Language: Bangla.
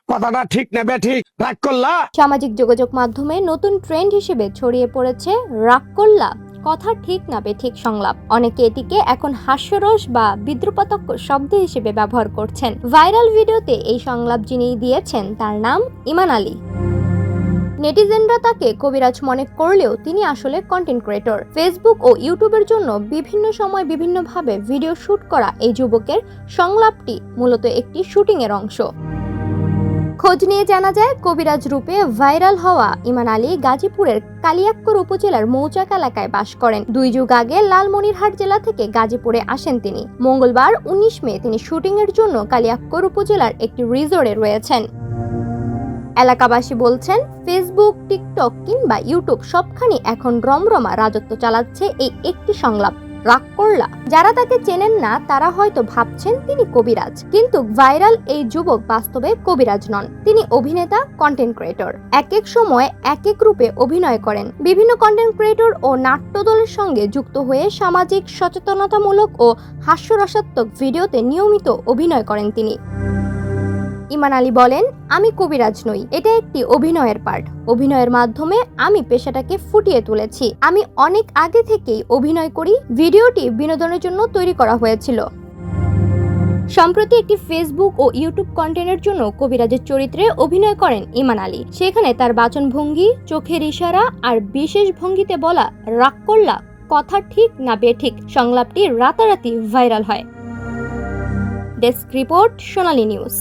কথাটা ঠিক না বেঠিক, রাগ করলা? সামাজিক যোগাযোগ মাধ্যমে নতুন ট্রেন্ড হিসেবে ছড়িয়ে পড়েছে রাগ করলা কথা ঠিক না বেঠিক সংলাপ। অনেকে এটিকে এখন হাস্যরস বা বিদ্রুপাত্মক শব্দ হিসেবে ব্যবহার করছেন। ভাইরাল ভিডিওতে এই সংলাপ যিনি দিয়েছেন তার নাম ইমান আলী। নেটিজেনরা তাকে কবিরাজ মনে করলেও তিনি আসলে কন্টেন্ট ক্রিয়েটর। ফেসবুক ও ইউটিউবের জন্য বিভিন্ন সময় বিভিন্নভাবে ভিডিও শুট করা এই যুবকের সংলাপটি মূলত একটি শুটিং এর অংশ। খোঁজ নিয়ে জানা যায়, কবিরাজ রূপে ভাইরাল হওয়া ইমান আলী গাজীপুরের কালিয়াক্কর উপজেলার মৌচাক এলাকায় বাস করেন। 2 যুগ আগে লালমনিরহাট জেলা থেকে গাজীপুরে আসেন তিনি। মঙ্গলবার 19 মে তিনি শুটিং এর জন্য কালিয়াক্কর উপজেলার একটি রিসোর্টে রয়েছেন। এলাকাবাসী বলছেন, ফেসবুক, টিকটক কিংবা ইউটিউব সবখানে এখন রমরমা রাজত্ব চালাচ্ছে এই একটি সংলাপ, রাগ করলা। যারা তাকে চেনেন না তারা হয়তো ভাবছেন তিনি কবিরাজ, কিন্তু ভাইরাল এই যুবক বাস্তবে কবিরাজ নন। তিনি অভিনেতা, কন্টেন্ট ক্রিয়েটর। এক এক সময় এক এক রূপে অভিনয় করেন। বিভিন্ন কন্টেন্ট ক্রিয়েটর ও নাট্যদলের সঙ্গে যুক্ত হয়ে সামাজিক সচেতনতামূলক ও হাস্যরসাত্মক ভিডিওতে নিয়মিত অভিনয় করেন তিনি। ইমান আলী বলেন, আমি কবিরাজ নই, এটা একটি অভিনয়ের পার্ট। অভিনয়ের মাধ্যমে আমি পেশাটাকে ফুটিয়ে তুলেছি। আমি অনেক আগে থেকেই অভিনয় করি। ভিডিওটি বিনোদনের জন্য তৈরি করা হয়েছিল। সম্প্রতি একটি ফেসবুক ও ইউটিউব কন্টেন্টের জন্য কবিরাজের চরিত্রে অভিনয় করেন ইমান আলী। সেখানে তার বাচনভঙ্গি, চোখের ইশারা আর বিশেষ ভঙ্গিতে বলা রাগ করলা কথা ঠিক না বেঠিক সংলাপটি রাতারাতি ভাইরাল হয়। ডেস্ক রিপোর্ট, সোনালী নিউজ।